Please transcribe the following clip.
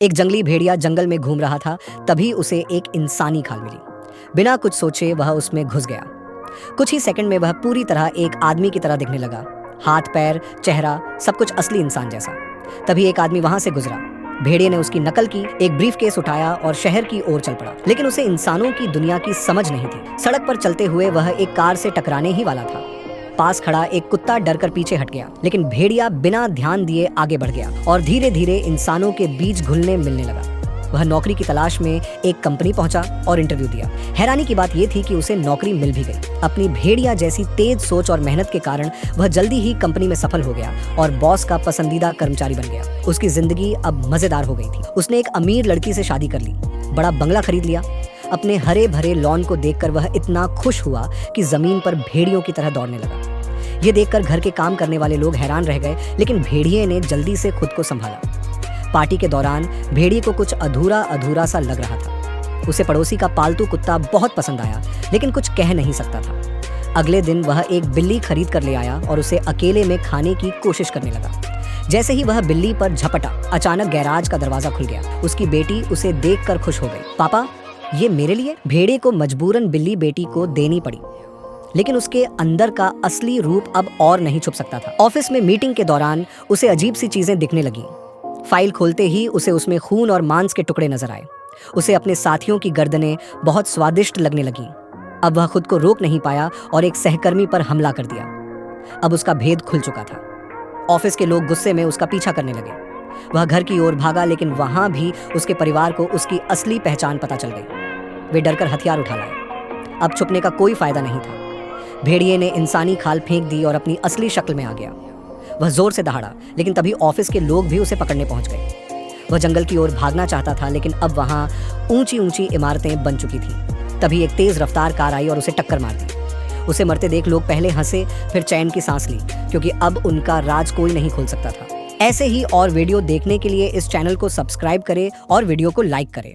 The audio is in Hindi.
एक जंगली भेड़िया जंगल में घूम रहा था, तभी उसे एक इंसानी खाल मिली। बिना कुछ सोचे वह उसमें घुस गया। कुछ ही सेकंड में वह पूरी तरह एक आदमी की तरह दिखने लगा। हाथ, पैर, चेहरा, सब कुछ असली इंसान जैसा। तभी एक आदमी वहां से गुजरा। भेड़िए ने उसकी नकल की, एक ब्रीफकेस उठाया और शहर की ओर चल पड़ा। लेकिन उसे इंसानों की दुनिया की समझ नहीं थी। सड़क पर चलते हुए वह एक कार से टकराने ही वाला था। पास खड़ा एक कुत्ता डरकर पीछे हट गया, लेकिन भेड़िया बिना ध्यान दिए आगे बढ़ गया और धीरे धीरे इंसानों के बीच घुलने मिलने लगा। वह नौकरी की तलाश में एक कंपनी पहुंचा और इंटरव्यू दिया। हैरानी की बात यह थी कि उसे नौकरी मिल भी गई। अपनी भेड़िया जैसी तेज सोच और मेहनत के कारण वह जल्दी ही कंपनी में सफल हो गया और बॉस का पसंदीदा कर्मचारी बन गया। उसकी जिंदगी अब मजेदार हो गई थी। उसने एक अमीर लड़की से शादी कर ली, बड़ा बंगला खरीद लिया। अपने हरे भरे लॉन को देखकर वह इतना खुश हुआ कि जमीन पर भेड़ियों की तरह दौड़ने लगा। ये देखकर घर के काम करने वाले लोग हैरान रह गए, लेकिन भेड़िए ने जल्दी से खुद को संभाला। पार्टी के दौरान भेड़िए को कुछ अधूरा अधूरा सा लग रहा था। उसे पड़ोसी का पालतू कुत्ता बहुत पसंद आया, लेकिन कुछ कह नहीं सकता था। अगले दिन वह एक बिल्ली खरीद कर ले आया और उसे अकेले में खाने की कोशिश करने लगा। जैसे ही वह बिल्ली पर झपटा, अचानक गैराज का दरवाजा खुल गया। उसकी बेटी उसे देखकर खुश हो गई। पापा, ये मेरे लिए? भेड़िए को मजबूरन बिल्ली बेटी को देनी पड़ी, लेकिन उसके अंदर का असली रूप अब और नहीं छुप सकता था। ऑफिस में मीटिंग के दौरान उसे अजीब सी चीजें दिखने लगीं। फाइल खोलते ही उसे उसमें खून और मांस के टुकड़े नजर आए। उसे अपने साथियों की गर्दनें बहुत स्वादिष्ट लगने लगीं। अब वह खुद को रोक नहीं पाया और एक सहकर्मी पर हमला कर दिया। अब उसका भेद खुल चुका था। ऑफिस के लोग गुस्से में उसका पीछा करने लगे। वह घर की ओर भागा, लेकिन वहां भी उसके परिवार को उसकी असली पहचान पता चल गई। वे डरकर हथियार उठा लाए। अब छुपने का कोई फायदा नहीं था। भेड़िए ने इंसानी खाल फेंक दी और अपनी असली शक्ल में आ गया। वह जोर से दहाड़ा, लेकिन तभी ऑफिस के लोग भी उसे पकड़ने पहुंच गए। वह जंगल की ओर भागना चाहता था, लेकिन अब वहां ऊंची ऊंची इमारतें बन चुकी थी। तभी एक तेज रफ्तार कार आई और उसे टक्कर मार दी। उसे मरते देख लोग पहले हंसे, फिर चैन की सांस ली, क्योंकि अब उनका राज कोई नहीं खोल सकता था। ऐसे ही और वीडियो देखने के लिए इस चैनल को सब्सक्राइब करें और वीडियो को लाइक करें।